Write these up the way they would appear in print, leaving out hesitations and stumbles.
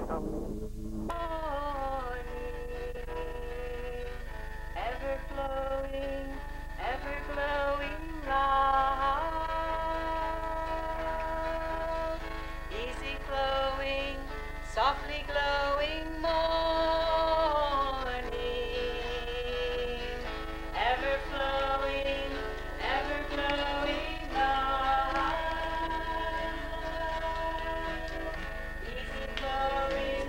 Ever-flowing, ever-glowing love, easy-flowing, softly glowing morning, ever-flowing, ever-glowing love, easy-flowing,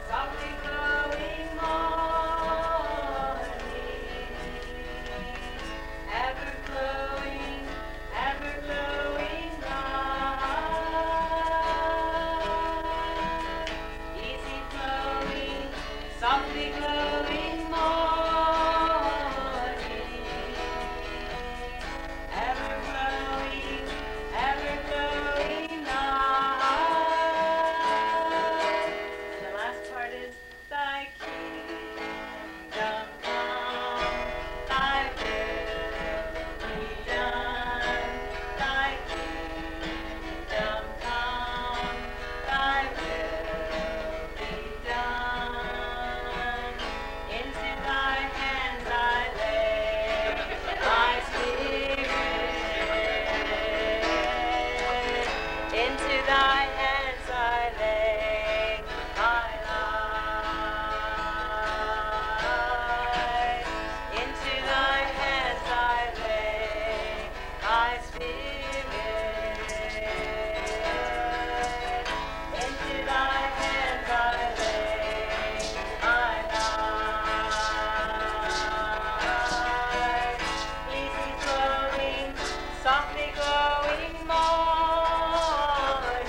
softly glowing morning, ever-flowing, ever-glowing love, easy-flowing, softly glowing morning, ever-flowing, ever-glowing love. And the last part is thy kingdom come, thy will be done, thy kingdom come, thy will be done. Into thy hands I lay my spirit. Into thy hands I lay my life. Into thy hands I lay my spirit. Into thy hands I lay my life. Easy flowing, softly glowing morning,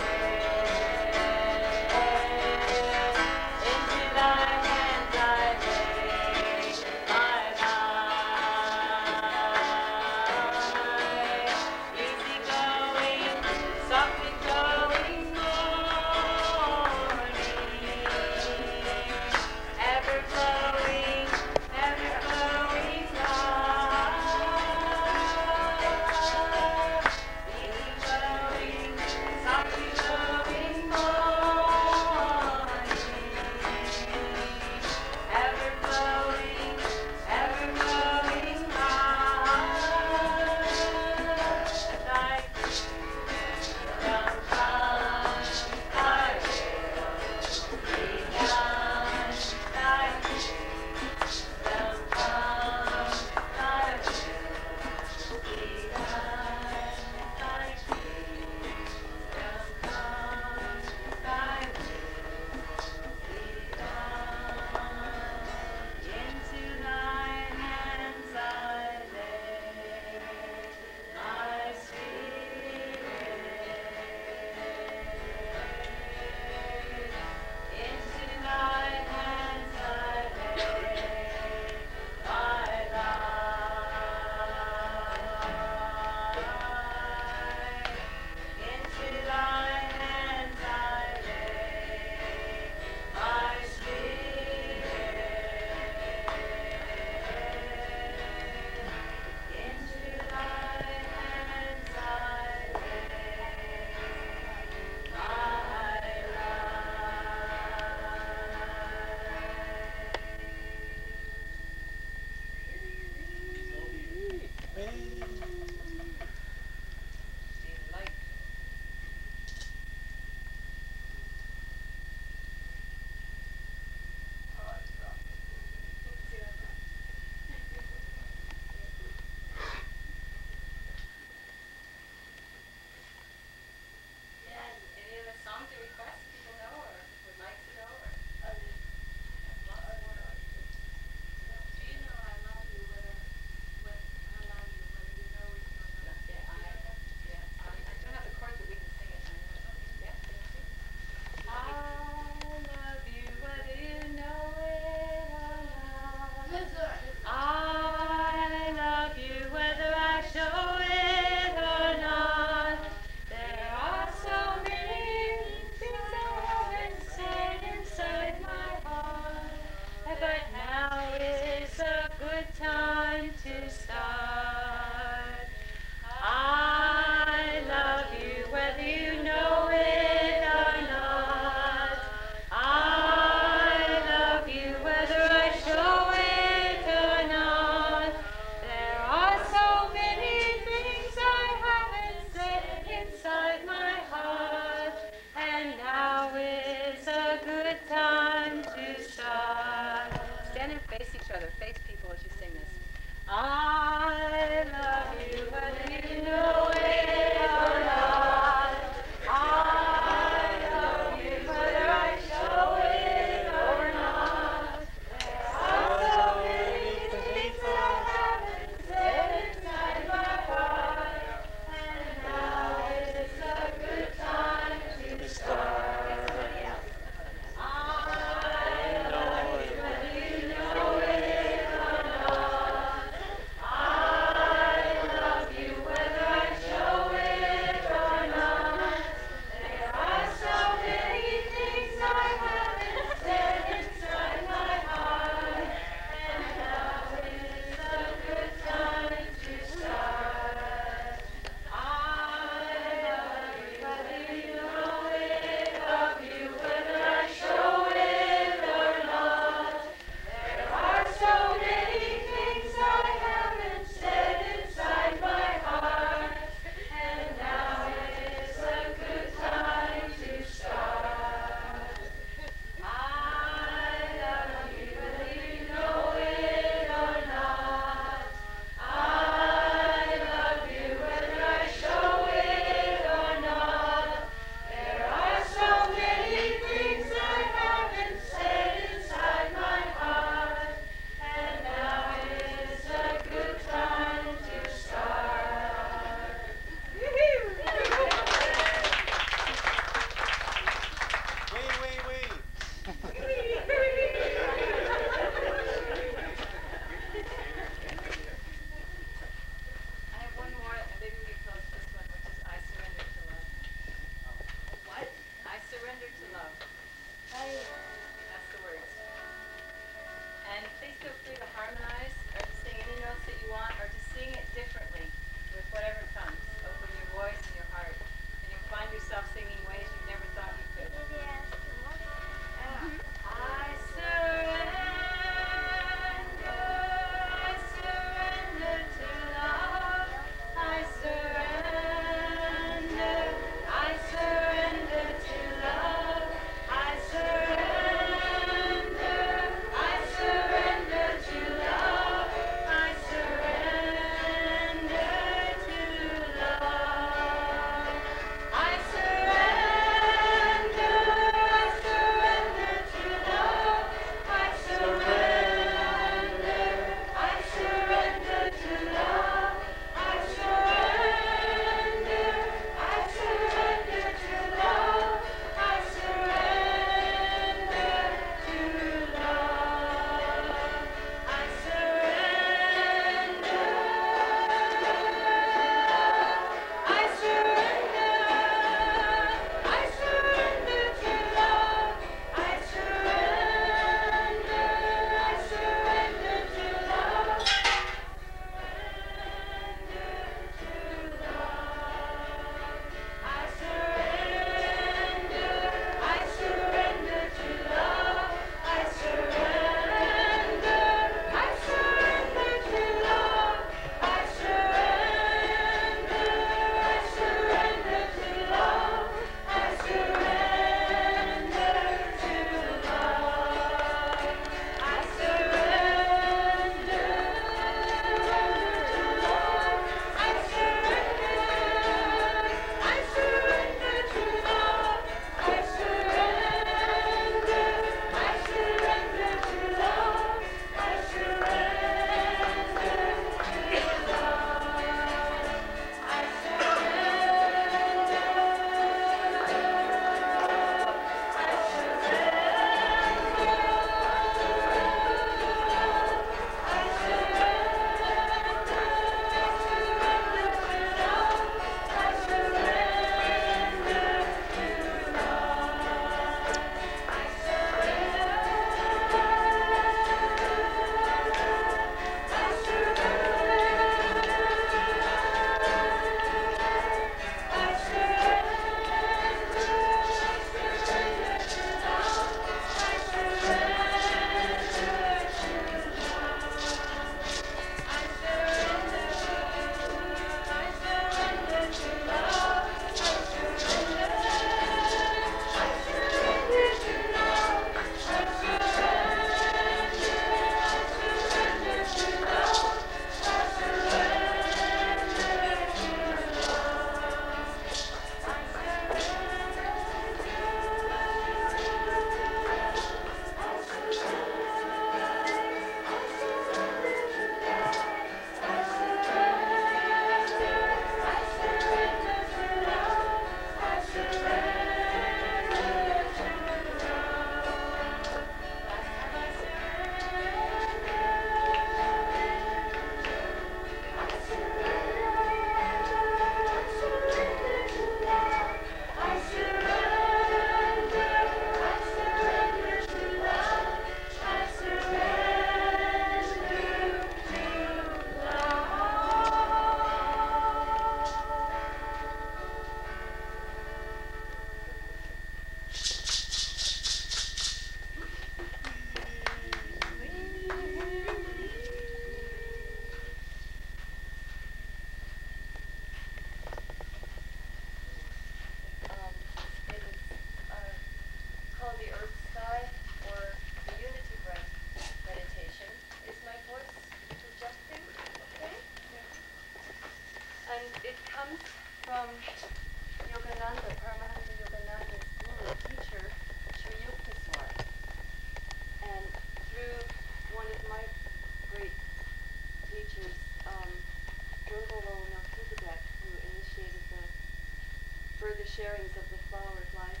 further sharings of the flower of life,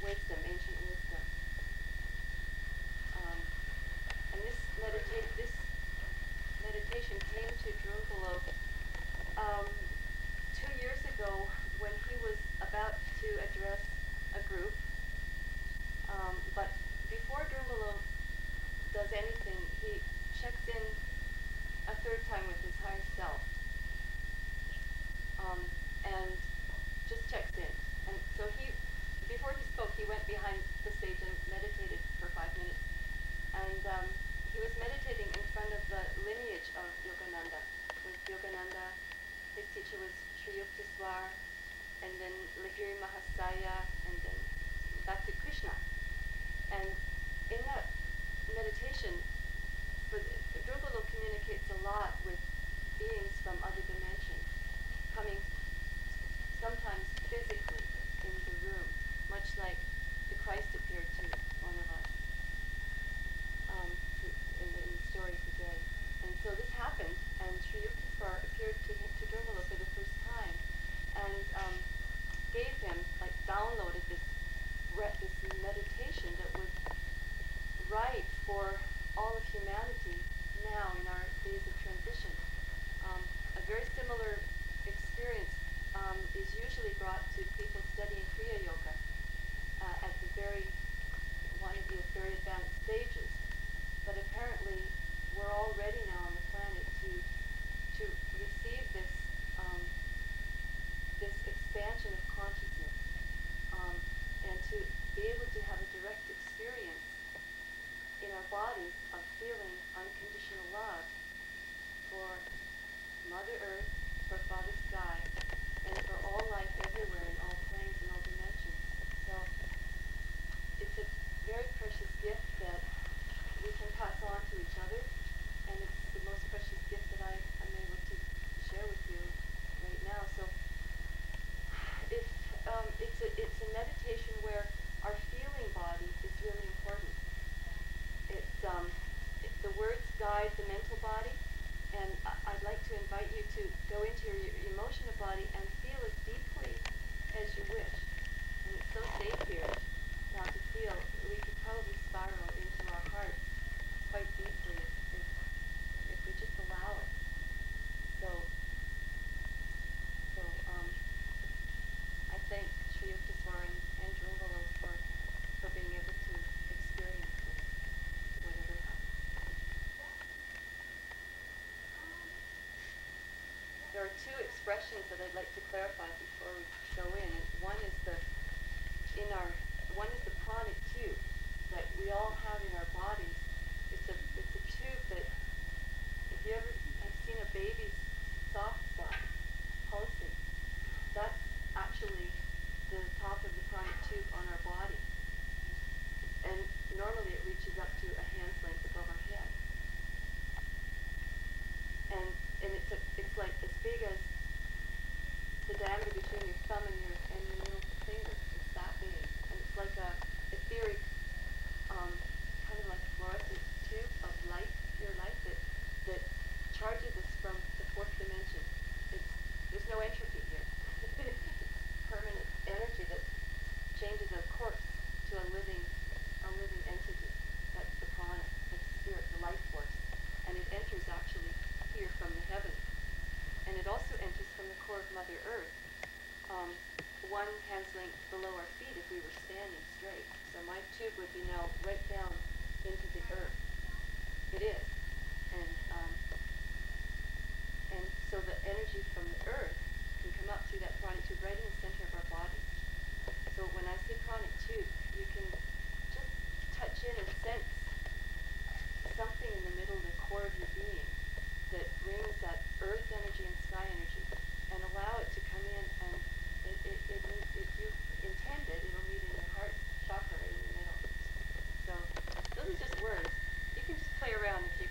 wisdom, ancient wisdom. And this meditation came to Drunvalo 2 years ago when he was about to address a group. But before Drunvalo does anything, he checks in a third time with his higher self, and just checks in. And so before he spoke, he went behind the stage and meditated for 5 minutes. And he was meditating in front of the lineage of Yogananda. With Yogananda, his teacher was Sri Yukteswar, and then Lahiri Mahasaya, and then back to Krishna. And in that meditation, Drunvalo communicates a lot with beings from other dimensions, coming sometimes physically in the room, much like the Christ appeared to one of us in the story today. And so this happened, and Sri Yukteswar appeared to Drunvalo for the first time, and gave him, downloaded this meditation that was right for all of humanity now in our days of transition. A very similar experience is usually brought to people studying Kriya Yoga at one of the very advanced stages. But apparently, we're all ready now on the planet to receive this expansion of consciousness, and to be able to have a direct experience in our bodies of feeling unconditional love for Mother Earth, for Father Sky, and for all life everywhere in all planes and all dimensions. So it's a very precious gift that we can pass on to each other, and it's the most precious gift that I am able to share with you right now. So it's a meditation where our feeling body is really important. The words guide the mental body, and I'd like to invite you to go into your emotional body and feel as deeply as you wish. And it's so safe here now to feel. We could probably spiral into our hearts quite deeply if we just allow it. So I thank Sri Yukteswar and Drunvalo for being able to experience this, whatever happens. There are two expressions that I'd like to clarify before we go in. And one is the pranic tube that we all have in our bodies. It's a tube that, if you ever have seen a baby's soft spot pulsing, that's actually the top of the pranic tube on our body. And normally it reaches up to a hand's length above our head. And it's like as big as the diameter between your thumb and your middle finger. It's that big, and it's like a etheric, kind of like a fluorescent tube of light, pure light that charges us from the fourth dimension. There's no entropy here. It's permanent energy that changes a corpse to a living entity. That's the prana, the spirit, the life force, and it enters actually here from the heavens. And it also enters from the core of Mother Earth, one hand's length below our feet if we were standing straight. So my tube would be now right down into the earth. It is. And so the energy from the earth can come up through that pranic tube right in the center of our body. So when I say pranic tube, you can just touch in and sense something in the middle of the core of your being that brings that earth energy and sky energy, and allow it to come in, and if you intend it, it'll meet in your chakra right in the middle. So those are just words. You can just play around if you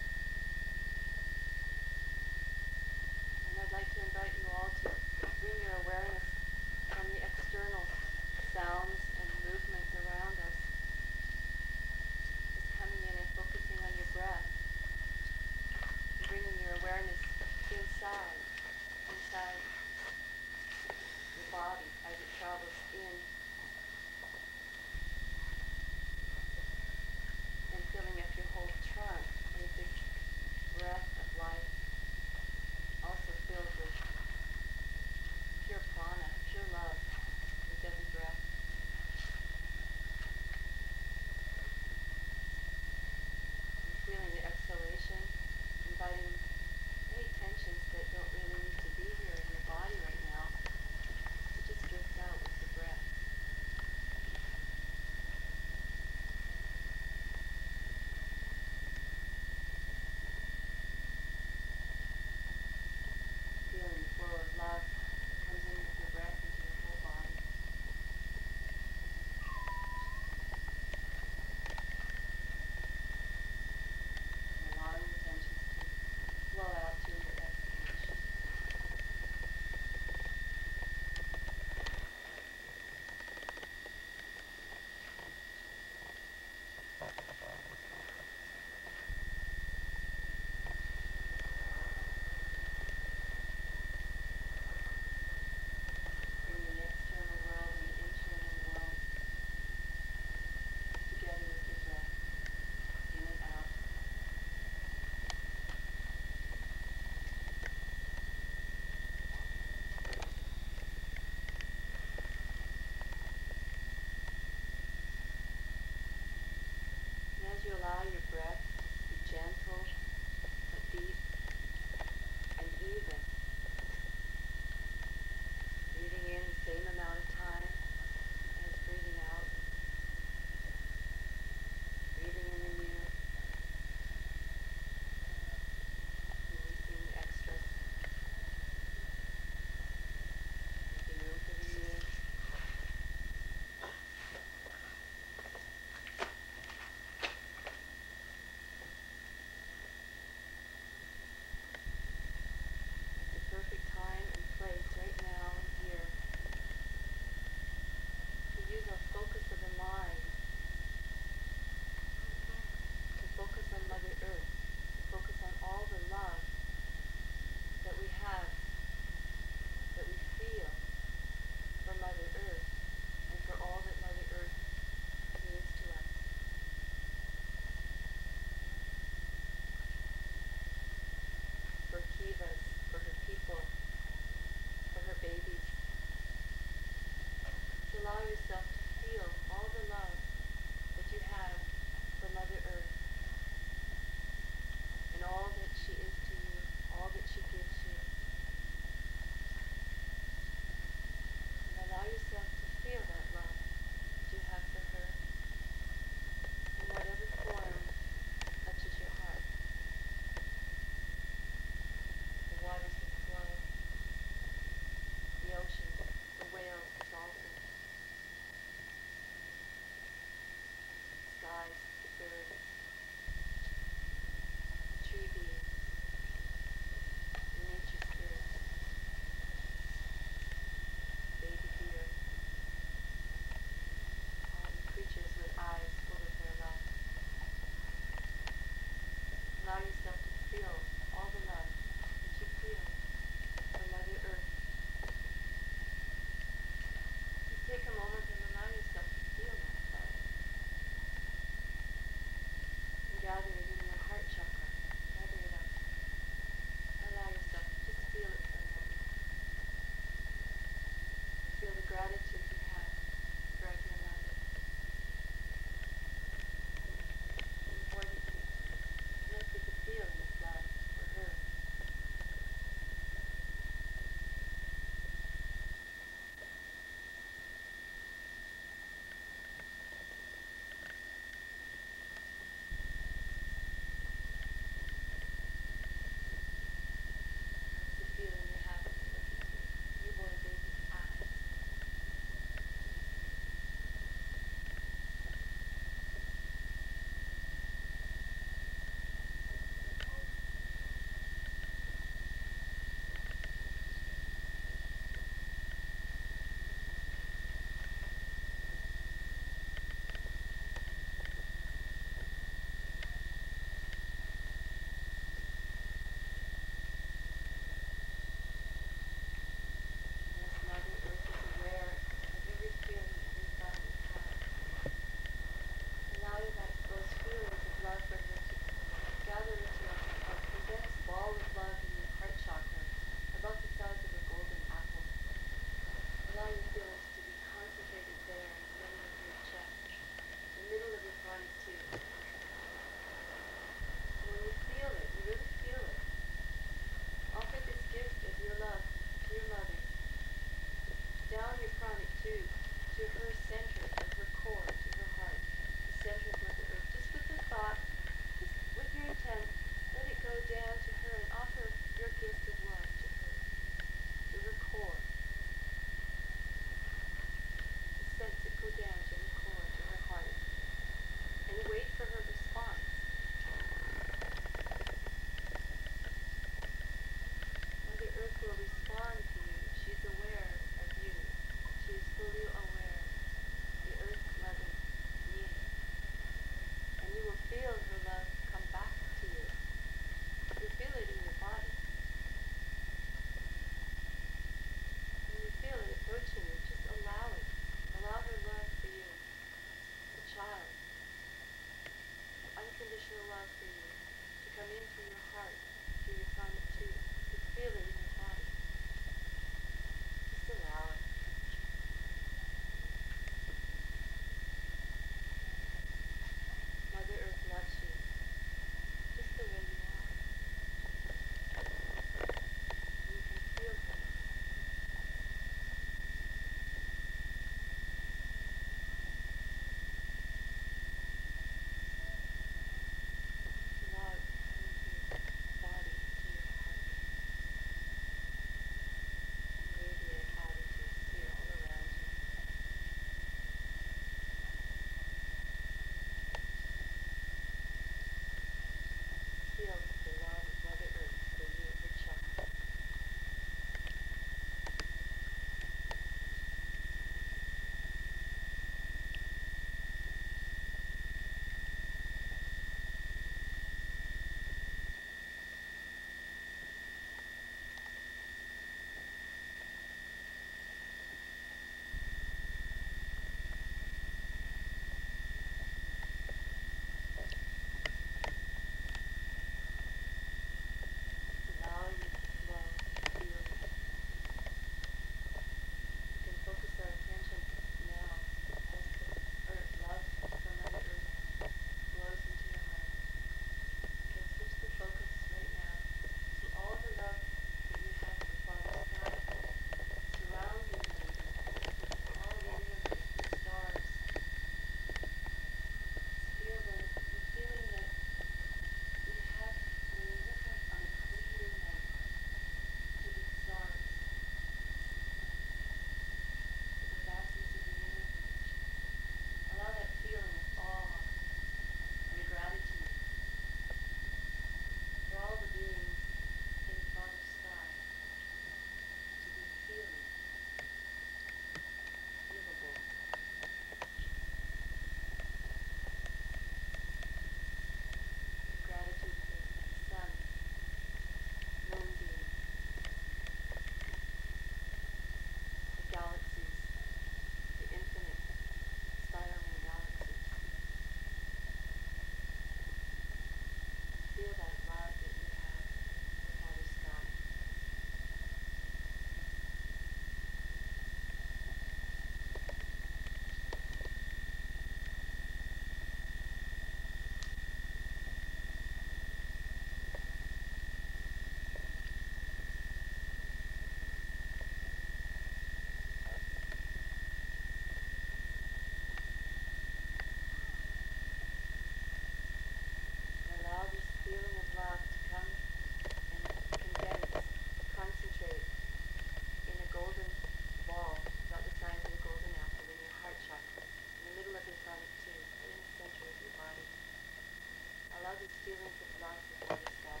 feelings of love before the sky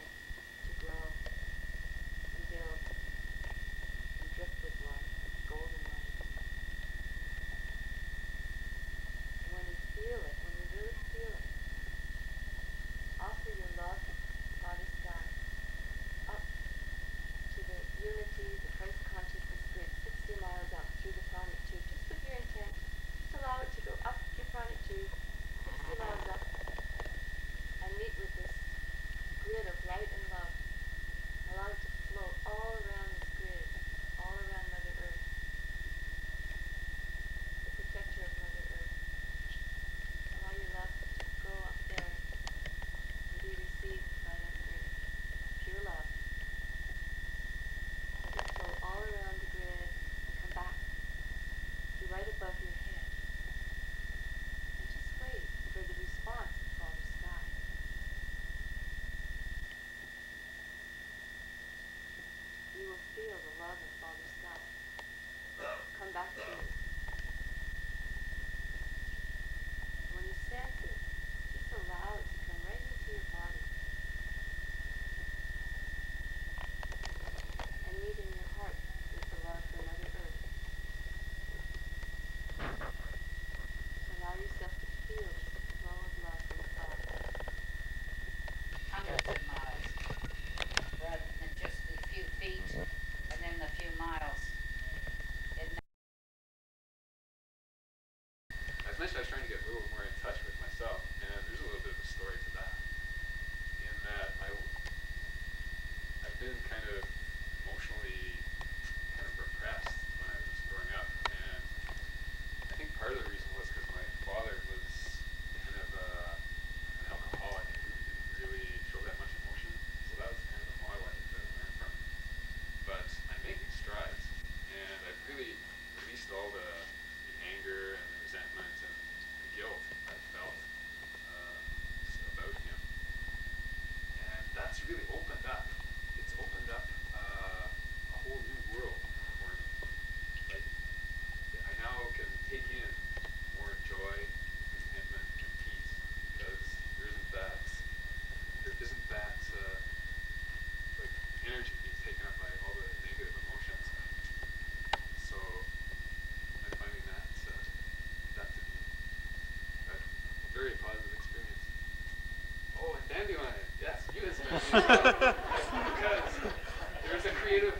to grow and build and drip with love, golden light. And when you feel it, when you really feel it, offer your love to Father Sky up to the unity, the Christ consciousness grid, 60 miles up through the pranic tube, just with your intent. Just allow it to go up your pranic tube, 60 miles up, and meet with this grid of light and love. Allow it to flow all around this grid, all around Mother Earth, the protector of Mother Earth. Allow your love to go up there and be received by that grid. Pure love. Let it flow all around the grid and come back to right above your head. And just wait for the response of Father Sky. You will feel the love of Father Sky come back to you. When you sense it, just allow it to come right into your body and meet in your heart with the love for Mother Earth. Allow yourself to feel this flow of love from God. Hundreds of miles, rather than just the few feet and then the few miles. As mentioned, I was trying to get a little more in touch with myself, and there's a little bit of a story to that. In that I've been kind of emotionally kind of repressed when I was growing up, and I think part of the reason was because my father was kind of an alcoholic who didn't really show that much emotion, so that was kind of the model I had to learn from. But I'm making strides, and I've really released all the anger and the resentment and the guilt I felt about him. And that's really opened up. It's opened up a whole new world for me. Like, I now can take in more joy, contentment, and peace because there isn't that like energy being taken up by all the negative emotions. So I'm finding that to be a very positive experience. Oh, and dandelion, yes, you mentioned it. Because there's a creative,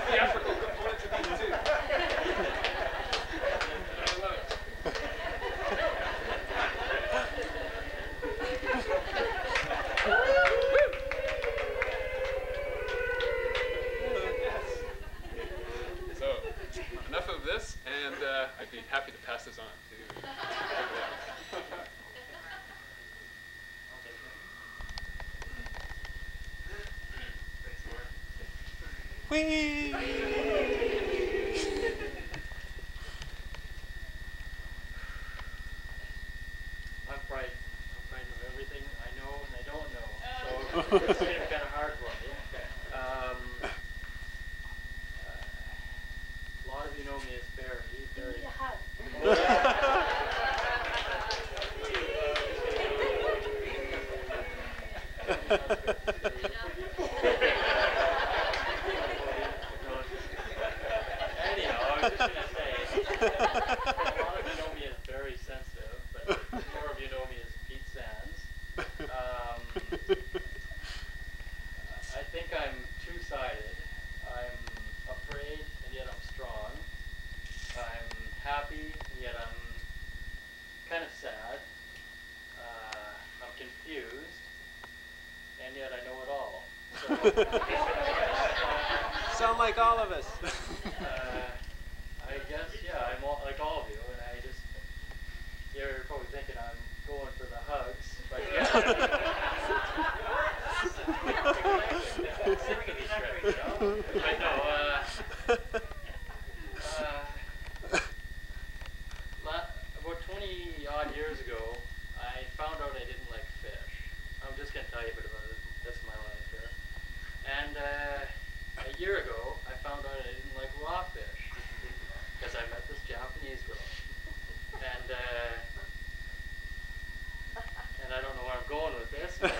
theatrical component to these too. I love it. Yes. So, enough of this, and I'd be happy to pass this on to everybody else. Whee! I'm frightened. I'm frightened of everything I know and I don't know. So it's been kind of hard for me. A lot of you know me as Barry. Barry. Need a hug. Anyhow, I was just going to say, a lot of you know me as very sensitive, but more of you know me as Pete Sands. I think I'm two-sided. I'm afraid, and yet I'm strong. I'm happy, and yet I'm kind of sad. I'm confused, and yet I know it all. So, Sound like all of us. I guess, yeah, I'm like all of you, and you're probably thinking I'm going for the hugs, but yeah. I know, about 20 odd years ago, I found out I didn't like fish. I'm just going to tell you a bit about it. That's my life here. And a year ago, I found out I didn't like raw fish because I met this Japanese girl. And I don't know where I'm going with this. But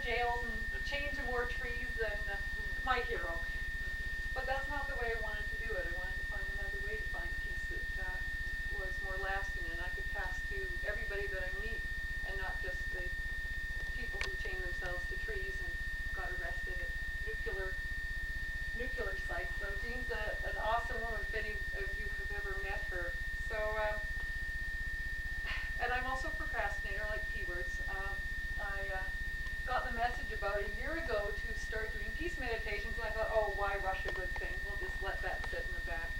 jails and chained to more trees than my hero. But that's not the way I wanted to do it. I wanted to find another way to find peace that was more lasting and I could pass to everybody that I meet, and not just the people who chain themselves to trees and got arrested at nuclear sites. So Jean's an awesome woman, if any of you have ever met her. So, and I'm also a procrastinator, like keywords. I got the message about a year ago to start doing peace meditations, and I thought, oh, why rush a good thing? We'll just let that sit in the back.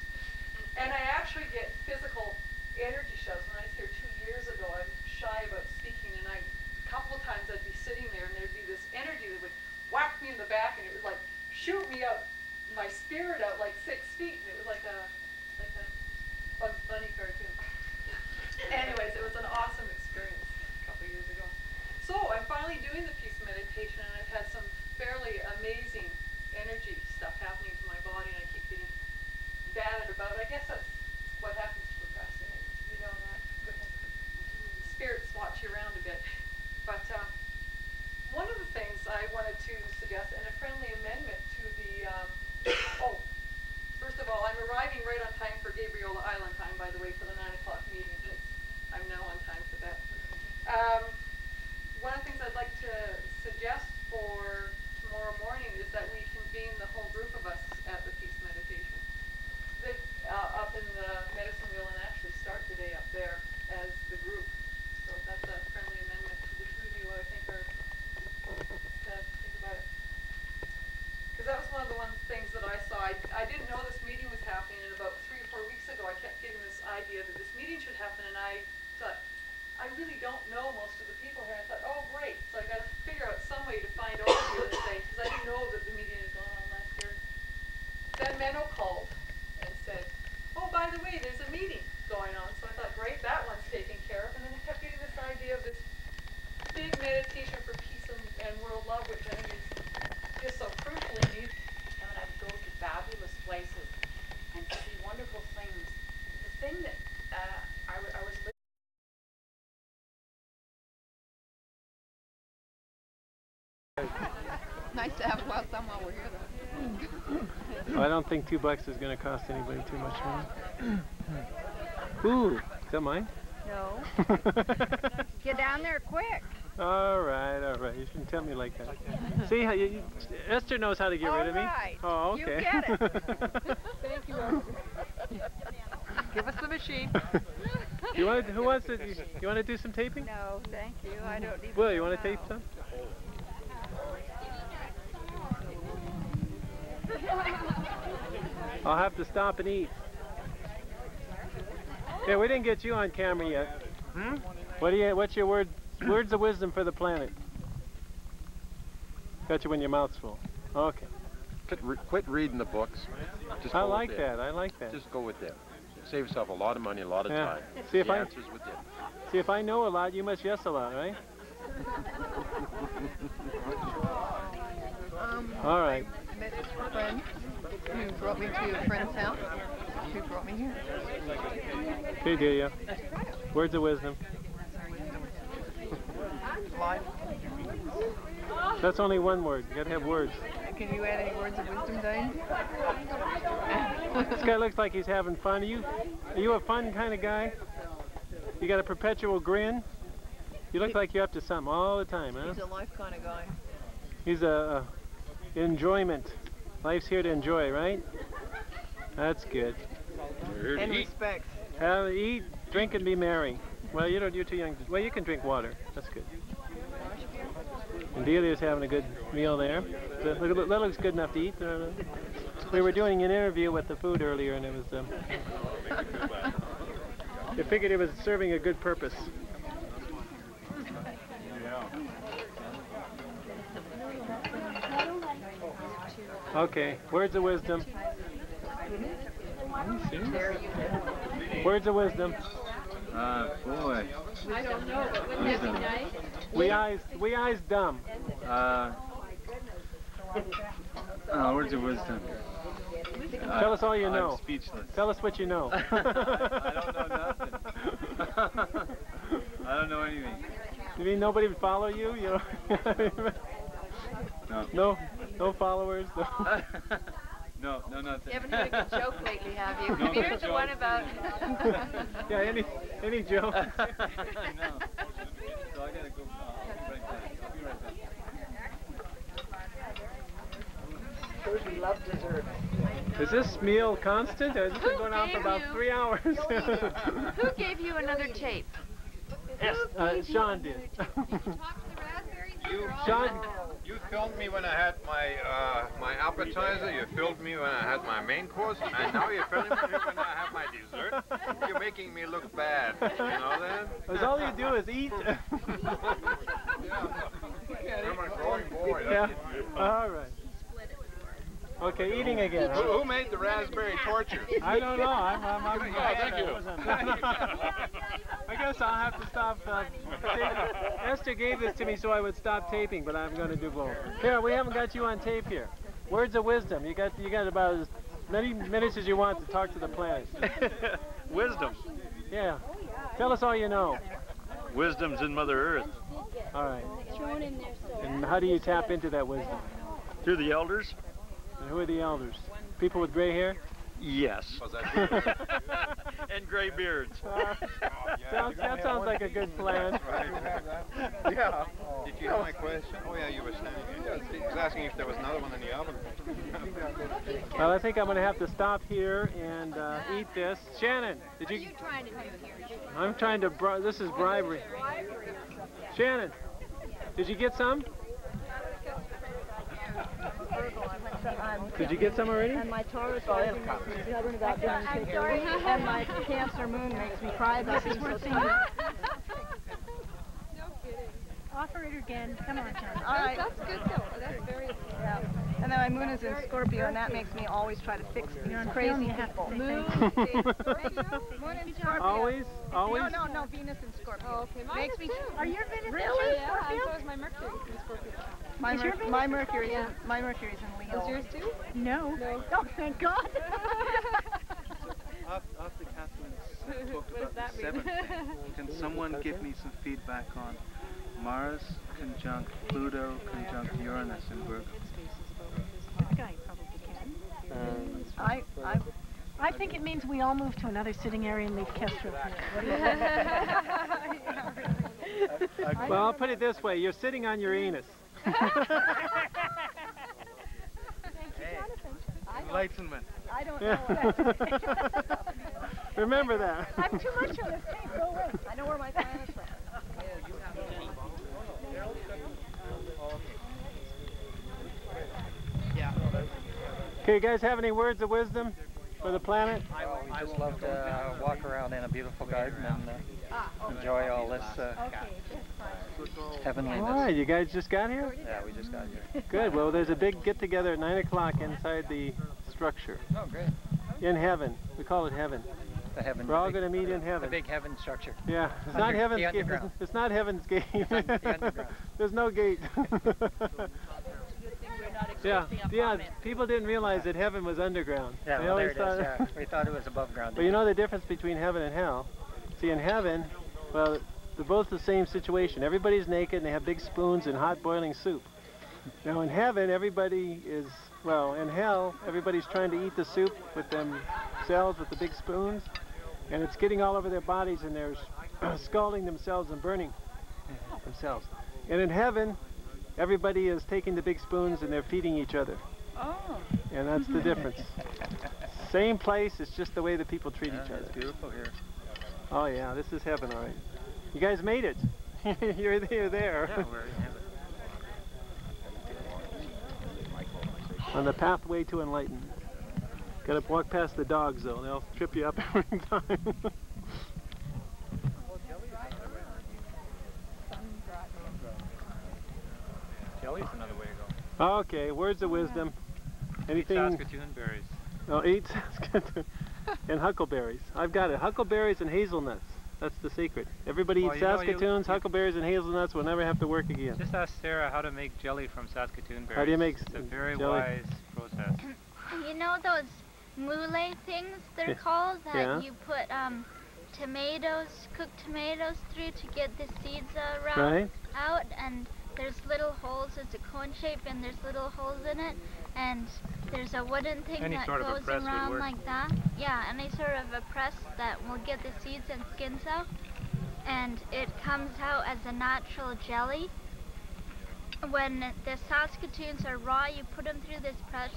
And I actually get physical energy shoves. When I was here 2 years ago, I'm shy about speaking, and a couple of times I'd be sitting there, and there'd be this energy that would whack me in the back, and it would like shoot me out, my spirit out like 6 feet, and it was like a Bugs Bunny cartoon. Anyways, it was an awesome experience a couple of years ago. So I'm finally doing the peace meditation, and I've had some fairly amazing energy stuff happening to my body, and I keep getting batted about. I guess that's what happens to procrastinators. You know that. Spirits watch you around a bit. But one of the things I wanted to suggest, and a friendly amendment to the, first of all, I'm arriving right on time for Gabriola Island time, by the way, for the 9 o'clock meeting. I'm now on time for that. One of the things I'd like to suggest for tomorrow morning is that we convene the whole group of us at the peace meditation. Up in the medicine wheel, and actually start the day up there as the group. So that's a friendly amendment to the two of you, I think, are to think about it. Because that was one of the things that I saw. I didn't know this meeting was happening, and about 3 or 4 weeks ago I kept getting this idea that this meeting should happen, and I thought, I really don't know most of the people here. I thought, oh great, so I got to figure out some way to find all of you this day, because I didn't know that the meeting had gone on last year. Then Menno called and said, oh, by the way, there's a meeting going on. So I thought, great, that one's taken care of. And then I kept getting this idea of this big meditation for peace and world love, which I think is just so crucially needed. And when I go to fabulous places and see wonderful things, the thing that I was Nice to have a while some while we're here, though. I don't think $2 is going to cost anybody too much money. Ooh, is that mine? No. Get down there quick. All right. You shouldn't tell me like that. See, how Esther knows how to get rid of me. All right. Oh, okay. You get it. Thank you, Esther. Give us the machine. You want to? Who wants to? You want to do some taping? No, thank you. I don't need. Will, you want to tape some? I'll have to stop and eat. Yeah, we didn't get you on camera yet. Hmm? What's your words of wisdom for the planet? Got you when your mouth's full. Okay. Quit reading the books. Just I go like with that. I like that. Just go with them. Save yourself a lot of money, a lot of time. See if the I answer's with them. see if I know a lot, you must yes a lot, right? All right. I met this friend who brought me to a friend's house, who brought me here. Hey, Delia. Words of wisdom. Life. That's only one word. You gotta have words. Can you add any words of wisdom, Dane? This guy looks like he's having fun. Are you a fun kind of guy? You got a perpetual grin? You look like you're up to something all the time, huh? He's a life kind of guy. He's a enjoyment. Life's here to enjoy, right? That's good. And respect. Eat, drink, and be merry. Well, you're too young. Well, you can drink water. That's good. And Delia's having a good meal there. So, that looks good enough to eat. We were doing an interview with the food earlier, and it was. I figured it was serving a good purpose. Okay, words of wisdom. Words of wisdom. Boy. I don't know, but wouldn't that be nice? We eyes dumb. Words of wisdom. Tell us all you know. I'm speechless. Tell us what you know. I don't know nothing. I don't know anything. You mean nobody would follow you? You know? No followers. No. No, nothing. You haven't heard a good joke lately, have you? No, Have you heard the joke. one about... Yeah, any joke. No. So I gotta go. I'll be right back. I'll be right back. We love dessert. Is this meal constant, or has it been Who going on for gave about you- 3 hours? Who gave you another tape? Yes, Sean did. Sean, you filmed me when I had my my appetizer. You filmed me when I had my main course, and now you're filming me when I have my dessert. You're making me look bad. You know that? Because all you do is eat. I'm a growing boy. Yeah. All right. Okay, eating again. Who made the raspberry torture? I don't know. I'm thank you. I guess I'll have to stop. Esther gave this to me so I would stop taping, but I'm going to do both. Here, we haven't got you on tape here. Words of wisdom. You got about as many minutes as you want to talk to the planet. Wisdom. Yeah. Tell us all you know. Wisdom's in Mother Earth. All right. And how do you tap into that wisdom? Through the elders? And who are the elders? People with gray hair? Yes. And gray beards. That sounds like a good plan. Yeah. Did you hear my question? Oh yeah, you were saying. He was asking if there was another one in the oven. Well, I think I'm going to have to stop here and eat this. Shannon, did you? What are you trying to do here? I'm trying to. This is bribery. Shannon, did you get some? Did you get some already? And my Taurus rising makes me stubborn about being picky. And my Cancer moon makes me cry about being so stubborn. Offer it again. Come on, John. All right. That's good though. That's very... Yeah. And then my moon is in Scorpio, and that makes me always try to fix these crazy people. Moon Moon in Scorpio. Always? Always? No, Venus in Scorpio. Oh, okay. Mine Makes is me too. Are your Venus Really? in Scorpio? Yeah, and so is my Mercury in Scorpio. My Mercury's in Leo. Is yours too? No. Oh, thank God. After Catherine's talked What does about that the mean? seventh thing, can someone give me some feedback on Mars conjunct Pluto conjunct Uranus in Virgo? This guy probably can. I think it means we all move to another sitting area and leave Kester up here. Well, I'll put it this way. You're sitting on Uranus. Enlightenment. I don't know what that Remember that. I'm too much on this tape. Go away. I know where my planets are. Okay, you guys have any words of wisdom for the planet? I just love to walk around in a beautiful garden and enjoy all this heavenliness. All right, you guys just got here? Yeah, we just got here. Good. Well, there's a big get-together at 9 o'clock inside the structure. Oh, great. In heaven. We call it heaven. The heaven. We're all going to meet in heaven. The big heaven structure. Yeah, it's not Heaven's the Gate. underground. It's not Heaven's Gate. The underground. There's no gate. Yeah, people didn't realize that heaven was underground. Yeah, They well, there always it is. thought- Yeah. We thought it was above ground. But you know the difference between heaven and hell? See, in heaven, well, they're both the same situation. Everybody's naked and they have big spoons and hot boiling soup. Now in heaven, everybody is, well, in hell, everybody's trying to eat the soup with themselves with the big spoons, and it's getting all over their bodies and they're scalding themselves and burning themselves. And in heaven, everybody is taking the big spoons and they're feeding each other. Oh. And that's the difference. Same place, it's just the way that people treat each other. It's beautiful here. Oh yeah, this is heaven, all right. You guys made it. You're there. Yeah, we're in heaven. On the pathway to enlightenment. Got to walk past the dogs though, they'll trip you up every time. Jelly's another way to go. Okay, words of wisdom. Anything? Saskatoon berries. Oh, eat Saskatoon. And huckleberries. I've got it. Huckleberries and hazelnuts. That's the secret. Everybody eats Saskatoons, huckleberries, and hazelnuts. We'll never have to work again. Just ask Sarah how to make jelly from Saskatoon berries. How do you make It's a very jelly? wise process. You know those moulay things they're Yeah. called that Yeah. you put tomatoes, cooked tomatoes through to get the seeds Right. out, and there's little holes. It's a cone shape, and there's little holes in it, and there's a wooden thing Any that sort of a goes press would around work. like that. Yeah, any sort of a press that will get the seeds and skins out, and it comes out as a natural jelly. When the Saskatoons are raw, you put them through this press.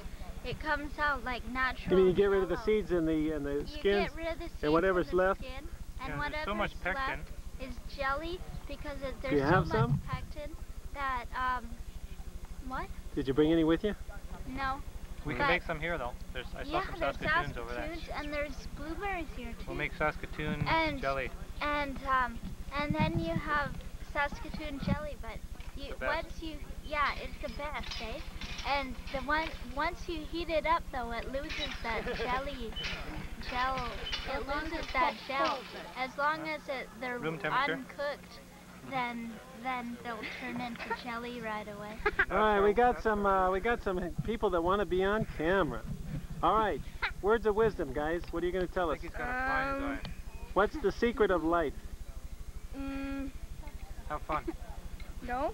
It comes out like natural. You mean you get rid of the yellow. seeds and the You skins get rid of the seeds and whatever's and the left? skin, and Yeah, there's whatever's so much pectin. left is jelly because Do you there's have so some? much pectin that what? Did you bring any with you? No. We But can make some here though. I saw some there's Saskatoons over there. Saskatoons and there's blueberries here too. We'll make Saskatoon and, jelly. And then you have Saskatoon jelly, but The best. it's the best, eh? And once you heat it up though, it loses that gel. It loses that gel. As long as they're Room temperature? uncooked, then they'll turn into jelly right away. All right, we got some people that want to be on camera. All right, words of wisdom, guys. What are you going to tell us? What's the secret of life? Have fun. No?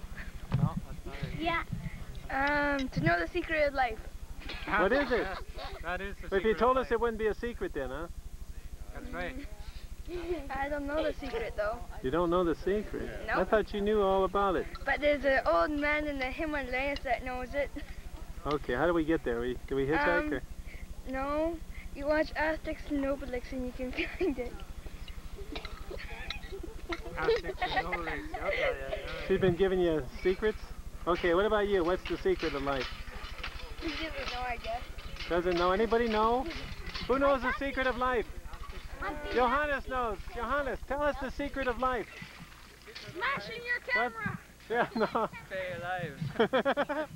No, that's not it. Yeah. To know the secret of life. What is it? That is the If you secret told of us, it wouldn't be a secret then, huh? That's right. I don't know the secret though. You don't know the secret? Nope. I thought you knew all about it. But there's an old man in the Himalayas that knows it. Okay, how do we get there? Do we hitchhike or? No. You watch Asterix and Obelix and you can find it. She's been giving you secrets? Okay, what about you? What's the secret of life? He doesn't know, I guess. Doesn't know? Anybody know? Who knows the secret of life? Johannes knows. Johannes, tell us the secret of life. Smashing your camera! Yeah, no. Stay alive.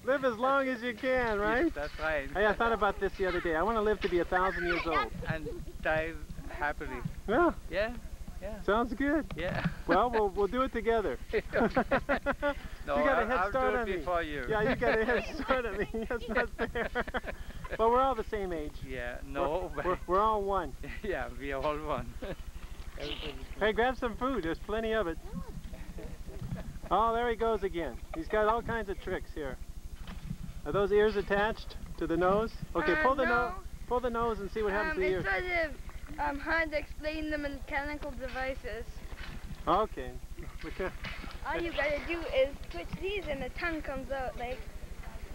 Live as long as you can, right? That's right. Hey, I thought about this the other day. I want to live to be 1,000 years old. And die happily. Yeah. Yeah. Yeah. Sounds good. Yeah. Well, we'll do it together. No, you got a head I'll start do it on me. before you. Yeah, you got a head start on me. That's not fair. But we're all the same age. Yeah. No. We're all one. Yeah, we are all one. Hey, grab some food. There's plenty of it. Oh, there he goes again. He's got all kinds of tricks here. Are those ears attached to the nose? Okay, pull the no. pull the nose and see what happens to the ears. It's sort of hard to explain the mechanical devices. Okay. All you gotta do is twitch these and the tongue comes out like.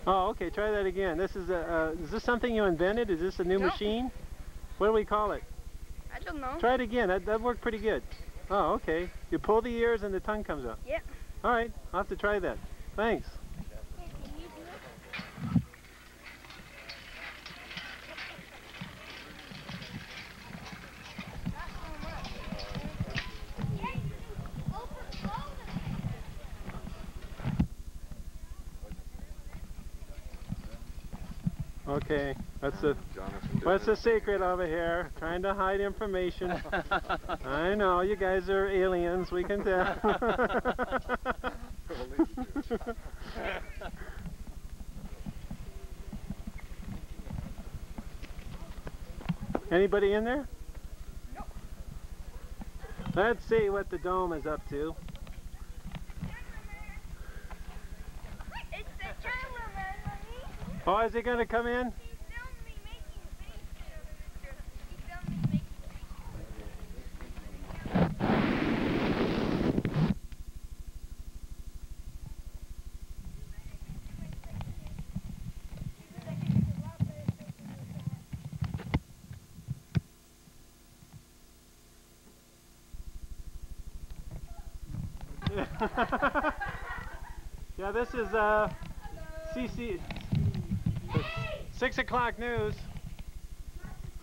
Oh, okay. Try that again. This is is this something you invented? Is this a new Nope. machine? What do we call it? I don't know. Try it again. That worked pretty good. Oh, okay. You pull the ears and the tongue comes out. Yep. All right. I'll have to try that. Thanks. Okay, what's the secret over here? Trying to hide information. I know, you guys are aliens, we can tell. Anybody in there? No. Let's see what the dome is up to. It's the cameraman, Mommy. Oh, is he going to come in? He filmed me making faces. He filmed me making Yeah, this is CC 6 o'clock news.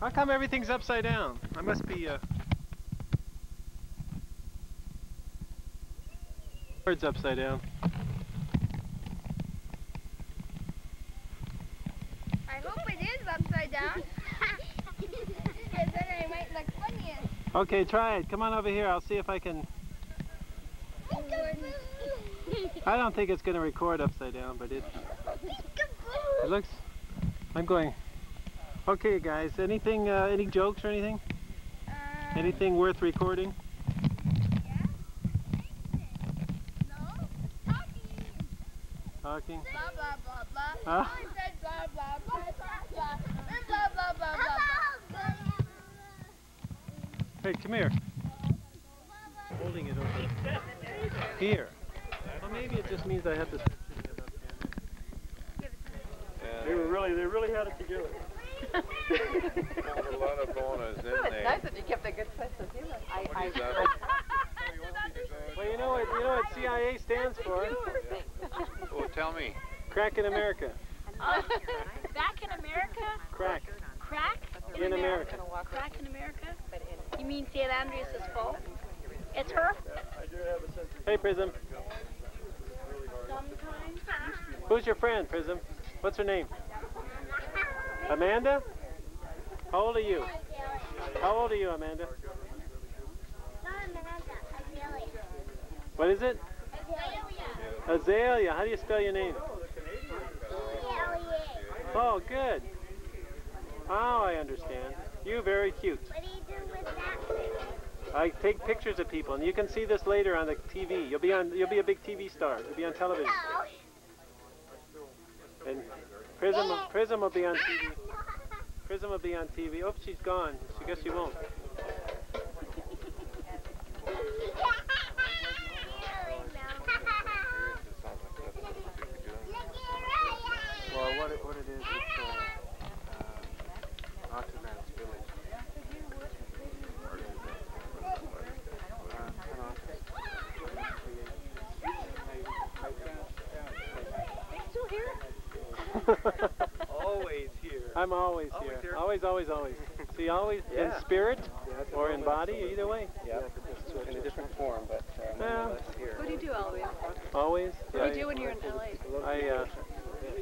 How come everything's upside down? I must be words upside down. I hope it is upside down. Because then I might look funny. Okay, try it. Come on over here. I'll see if I can. I don't think it's going to record upside down, but it looks. I'm going. Okay, guys. Anything? Any jokes or anything? Anything worth recording? No? Talking Talking? Blah, blah, blah, blah. Huh? I said blah, blah, blah, blah, blah. And blah, blah, blah, blah, blah. Hey, come here. Holding it over here. Well, maybe it just means I have to start shooting it up Yeah. They really had it together. There's a lot of bonus in It's there. nice that you kept a good sense of humor. What is that? Well, you know what CIA stands for? Oh, tell me. Crack in America. Back in America? Crack Crack in America. Crack in America? You mean St. Andreas is full? It's her? Hey, Prism. Sometimes. Who's your friend, Prism? What's her name? Amanda? How old are you? How old are you, Amanda? What is it? Azalea. How do you spell your name? Oh, good. Oh, I understand. You're very cute. What do you do with that? I take pictures of people, and you can see this later on the TV. You'll be a big TV star. You'll be on television. And Prism will be on TV. Prism will be on TV. Oh, she's gone. I guess she won't. Well, what it is, it's Oxyman's village. Still here? Always here. I'm always here. Always, always, always. See, always in spirit or in body, either way. Yeah, just in a different form, but here. What do you do, Eloise? Always. What do you do when you're in LA? I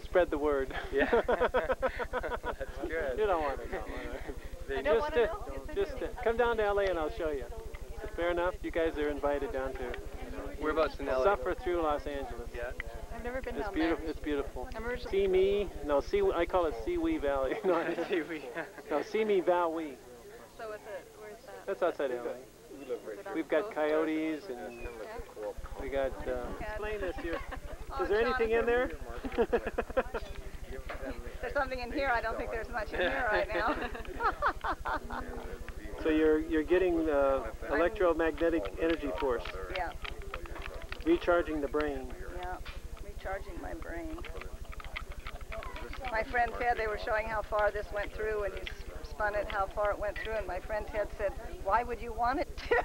spread the word. Yeah. That's good. You don't want to know. I don't want to know. Just come down to LA and I'll show you. Fair enough. You guys are invited down to. Whereabouts in LA? Suffer through Los Angeles. Yeah. I've never been It's down beautiful. there. It's beautiful. I'm originally See me? No, I call it See We Valley. No, See Me Valley. So where's that? That's outside LA. We've got coyotes and we got. Explain this here. Is there anything in there? There's something in here. I don't think there's much in here right now. So you're getting electromagnetic energy force. Yeah. Recharging the brain. Yeah. Recharging my brain. My friend Ted, they were showing how far this went through, and he spun it, how far it went through, and my friend Ted said, "Why would you want it to?"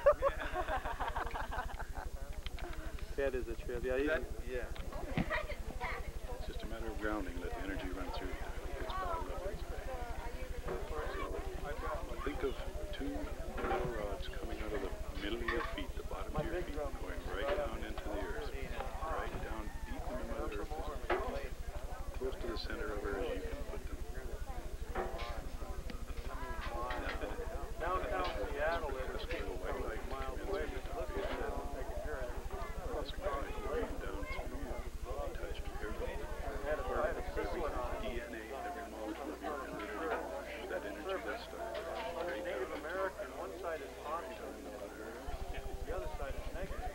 That is a trip. Yeah. It's just a matter of grounding. Let the energy run through its bottom levels. So think of two metal rods coming out of the middle of your feet, the bottom of your feet, going right down into the earth, right down deep into Mother Earth, as close to the center of her as you can put them. Downtown Seattle is a white light miles away. down through you, touch every part of every DNA, every molecule of your literally that energy, that stuff. Native American, one side is positive, the other side is negative.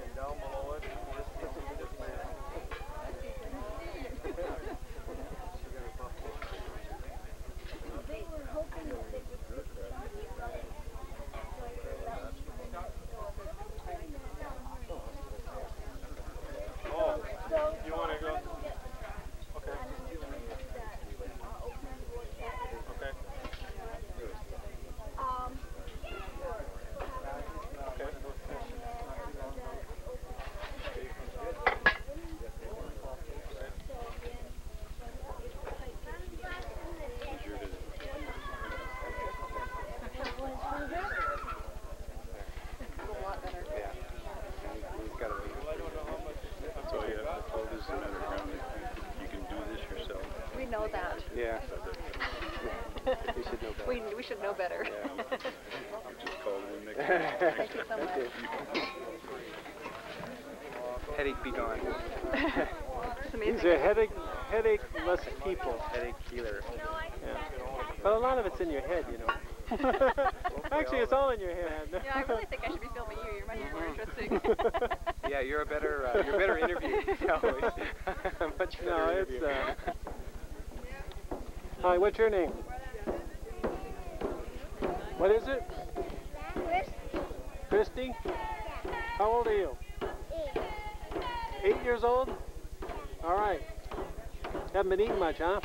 And down below it, this man. They were hoping that they would put Oh, you want to go? Okay. Okay. That's all you have to hold is a matter of grounding. You can do this yourself. We know that. Yeah. We should know better. We should know better. Yeah. Just call in next time. Thank you so much. Headache be gone. It's amazing. These are headache-less people. Headache healer. Yeah. But a lot of it's in your head, you know. Actually, it's all in your head. Yeah, I really think I should be filming you. You're much more interesting. Yeah, you're a better interview. Always. Much better interview. Hi, what's your name? What is it? Christy? How old are you? 8 years old? All right. Haven't been eating much, huh?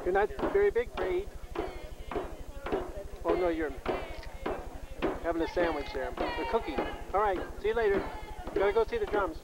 You're not very big for 8. Oh, no, you're having a sandwich there. A cookie. All right, see you later. Gotta go see the drums.